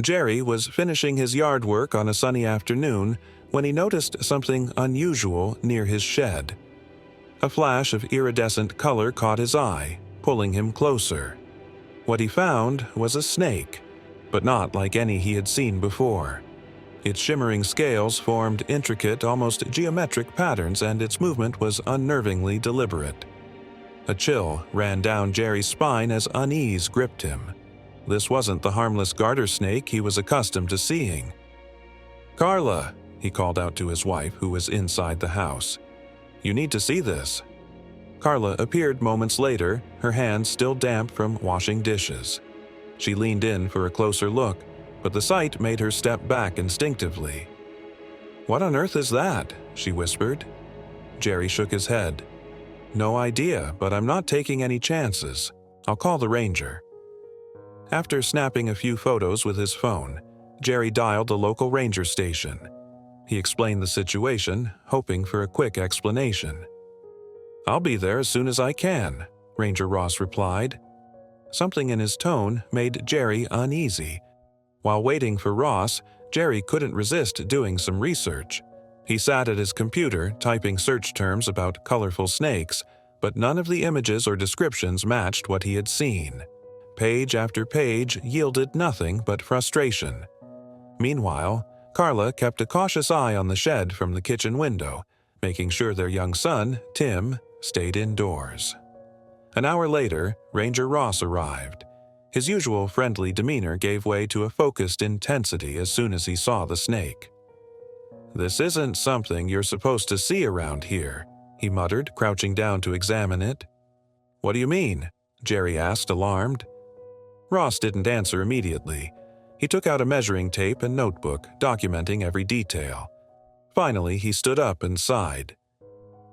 Jerry was finishing his yard work on a sunny afternoon when he noticed something unusual near his shed. A flash of iridescent color caught his eye, pulling him closer. What he found was a snake, but not like any he had seen before. Its shimmering scales formed intricate, almost geometric patterns, and its movement was unnervingly deliberate. A chill ran down Jerry's spine as unease gripped him. This wasn't the harmless garter snake he was accustomed to seeing. "Carla," he called out to his wife, who was inside the house. "You need to see this." Carla appeared moments later, her hands still damp from washing dishes. She leaned in for a closer look, but the sight made her step back instinctively. "What on earth is that?" she whispered. Jerry shook his head. "No idea, but I'm not taking any chances. I'll call the ranger." After snapping a few photos with his phone, Jerry dialed the local ranger station. He explained the situation, hoping for a quick explanation. "I'll be there as soon as I can," Ranger Ross replied. Something in his tone made Jerry uneasy. While waiting for Ross, Jerry couldn't resist doing some research. He sat at his computer typing search terms about colorful snakes, but none of the images or descriptions matched what he had seen. Page after page yielded nothing but frustration. Meanwhile, Carla kept a cautious eye on the shed from the kitchen window, making sure their young son, Tim, stayed indoors. An hour later, Ranger Ross arrived. His usual friendly demeanor gave way to a focused intensity as soon as he saw the snake. "This isn't something you're supposed to see around here," he muttered, crouching down to examine it. "What do you mean?" Jerry asked, alarmed. Ross didn't answer immediately. He took out a measuring tape and notebook, documenting every detail. Finally, he stood up and sighed.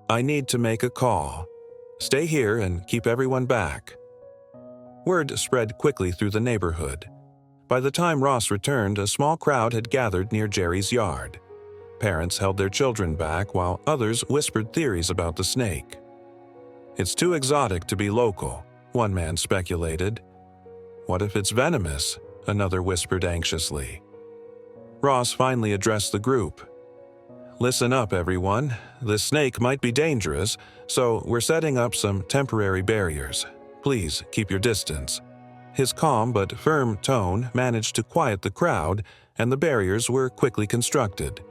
"I need to make a call. Stay here and keep everyone back." Word spread quickly through the neighborhood. By the time Ross returned, a small crowd had gathered near Jerry's yard. Parents held their children back while others whispered theories about the snake. "It's too exotic to be local," one man speculated. "What if it's venomous?" another whispered anxiously. Ross finally addressed the group. "Listen up, everyone. This snake might be dangerous, so we're setting up some temporary barriers. Please keep your distance." His calm but firm tone managed to quiet the crowd, and the barriers were quickly constructed.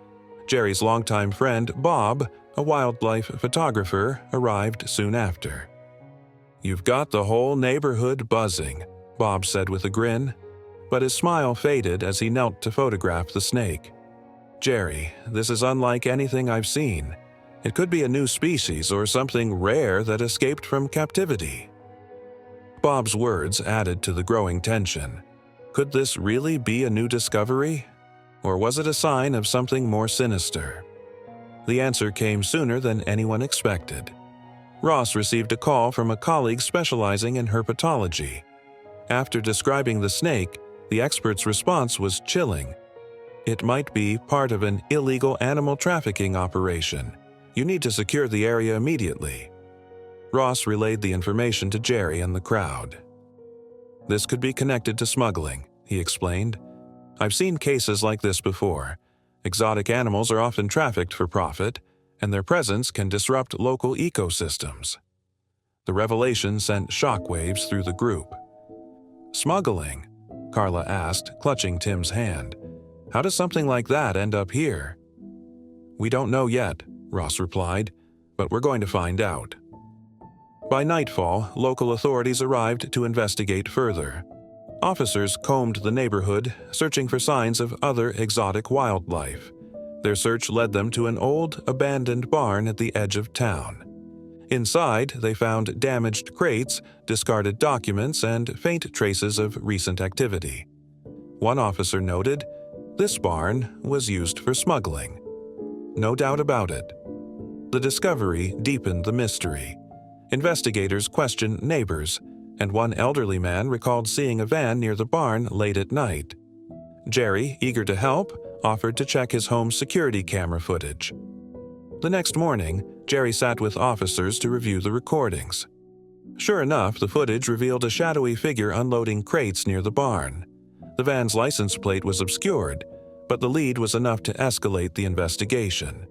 Jerry's longtime friend, Bob, a wildlife photographer, arrived soon after. "You've got the whole neighborhood buzzing," Bob said with a grin, but his smile faded as he knelt to photograph the snake. "Jerry, this is unlike anything I've seen. It could be a new species or something rare that escaped from captivity." Bob's words added to the growing tension. Could this really be a new discovery? Or was it a sign of something more sinister? The answer came sooner than anyone expected. Ross received a call from a colleague specializing in herpetology. After describing the snake, the expert's response was chilling. "It might be part of an illegal animal trafficking operation. You need to secure the area immediately." Ross relayed the information to Jerry and the crowd. "This could be connected to smuggling," he explained. "I've seen cases like this before. Exotic animals are often trafficked for profit, and their presence can disrupt local ecosystems." The revelation sent shockwaves through the group. "Smuggling?" Carla asked, clutching Tim's hand. "How does something like that end up here?" "We don't know yet," Ross replied, "but we're going to find out." By nightfall, local authorities arrived to investigate further. Officers combed the neighborhood, searching for signs of other exotic wildlife. Their search led them to an old, abandoned barn at the edge of town. Inside, they found damaged crates, discarded documents, and faint traces of recent activity. One officer noted, "This barn was used for smuggling." No doubt about it. The discovery deepened the mystery. Investigators questioned neighbors, and one elderly man recalled seeing a van near the barn late at night. Jerry, eager to help, offered to check his home's security camera footage. The next morning, Jerry sat with officers to review the recordings. Sure enough, the footage revealed a shadowy figure unloading crates near the barn. The van's license plate was obscured, but the lead was enough to escalate the investigation.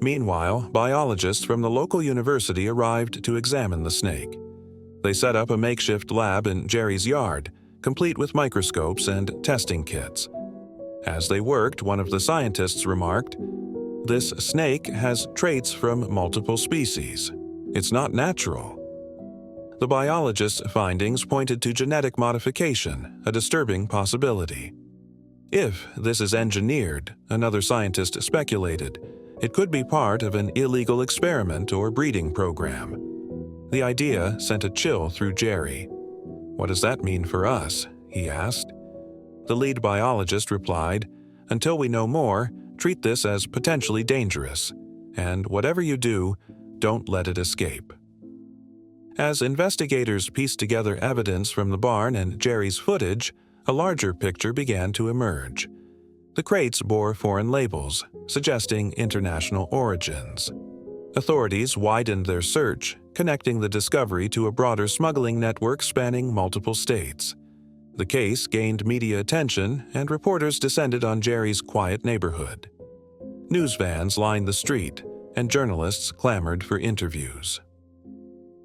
Meanwhile, biologists from the local university arrived to examine the snake. They set up a makeshift lab in Jerry's yard, complete with microscopes and testing kits. As they worked, one of the scientists remarked, "This snake has traits from multiple species. It's not natural." The biologist's findings pointed to genetic modification, a disturbing possibility. If this is engineered, another scientist speculated, it could be part of an illegal experiment or breeding program. The idea sent a chill through Jerry. "What does that mean for us?" he asked. The lead biologist replied, "Until we know more, treat this as potentially dangerous, and whatever you do, don't let it escape." As investigators pieced together evidence from the barn and Jerry's footage, a larger picture began to emerge. The crates bore foreign labels, suggesting international origins. Authorities widened their search, connecting the discovery to a broader smuggling network spanning multiple states. The case gained media attention, and reporters descended on Jerry's quiet neighborhood. News vans lined the street, and journalists clamored for interviews.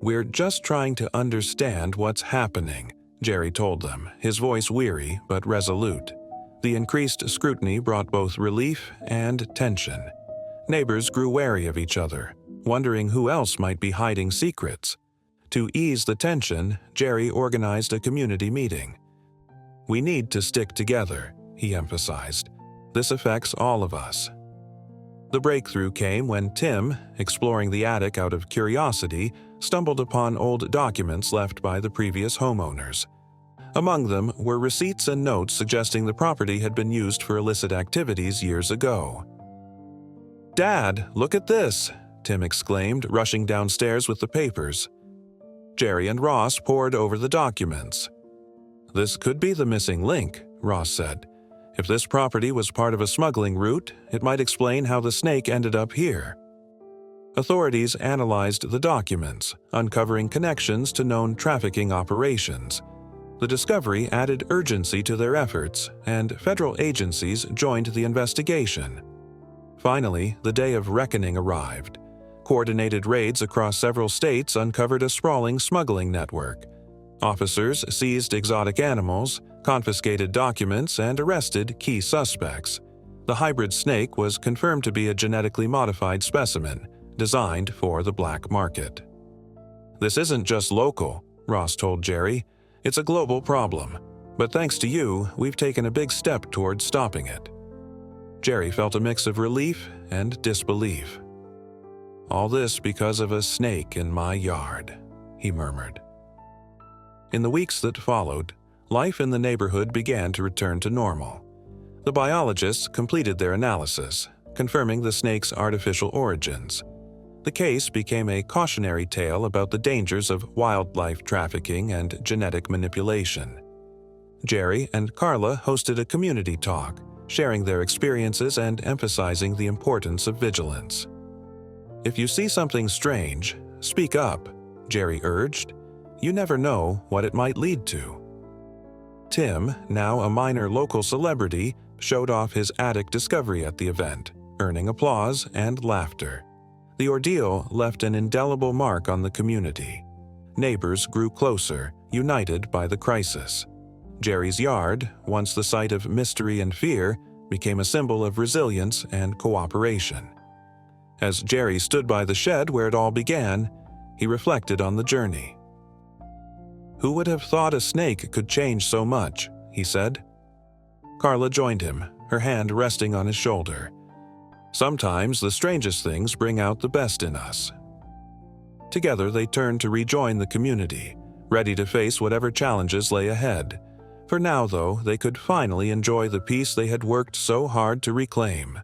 "We're just trying to understand what's happening," Jerry told them, his voice weary but resolute. The increased scrutiny brought both relief and tension. Neighbors grew wary of each other, wondering who else might be hiding secrets. To ease the tension, Jerry organized a community meeting. "We need to stick together," he emphasized. "This affects all of us." The breakthrough came when Tim, exploring the attic out of curiosity, stumbled upon old documents left by the previous homeowners. Among them were receipts and notes suggesting the property had been used for illicit activities years ago. "Dad, look at this!" Tim exclaimed, rushing downstairs with the papers. Jerry and Ross pored over the documents. "This could be the missing link," Ross said. "If this property was part of a smuggling route, it might explain how the snake ended up here." Authorities analyzed the documents, uncovering connections to known trafficking operations. The discovery added urgency to their efforts, and federal agencies joined the investigation. Finally, the day of reckoning arrived. Coordinated raids across several states uncovered a sprawling smuggling network. Officers seized exotic animals, confiscated documents, and arrested key suspects. The hybrid snake was confirmed to be a genetically modified specimen, designed for the black market. "This isn't just local," Ross told Jerry. "It's a global problem. But thanks to you, we've taken a big step toward stopping it." Jerry felt a mix of relief and disbelief. "All this because of a snake in my yard," he murmured. In the weeks that followed, life in the neighborhood began to return to normal. The biologists completed their analysis, confirming the snake's artificial origins. The case became a cautionary tale about the dangers of wildlife trafficking and genetic manipulation. Jerry and Carla hosted a community talk, sharing their experiences and emphasizing the importance of vigilance. "If you see something strange, speak up," Jerry urged. "You never know what it might lead to." Tim, now a minor local celebrity, showed off his attic discovery at the event, earning applause and laughter. The ordeal left an indelible mark on the community. Neighbors grew closer, united by the crisis. Jerry's yard, once the site of mystery and fear, became a symbol of resilience and cooperation. As Jerry stood by the shed where it all began, he reflected on the journey. "Who would have thought a snake could change so much?" he said. Carla joined him, her hand resting on his shoulder. "Sometimes the strangest things bring out the best in us." Together they turned to rejoin the community, ready to face whatever challenges lay ahead. For now, though, they could finally enjoy the peace they had worked so hard to reclaim.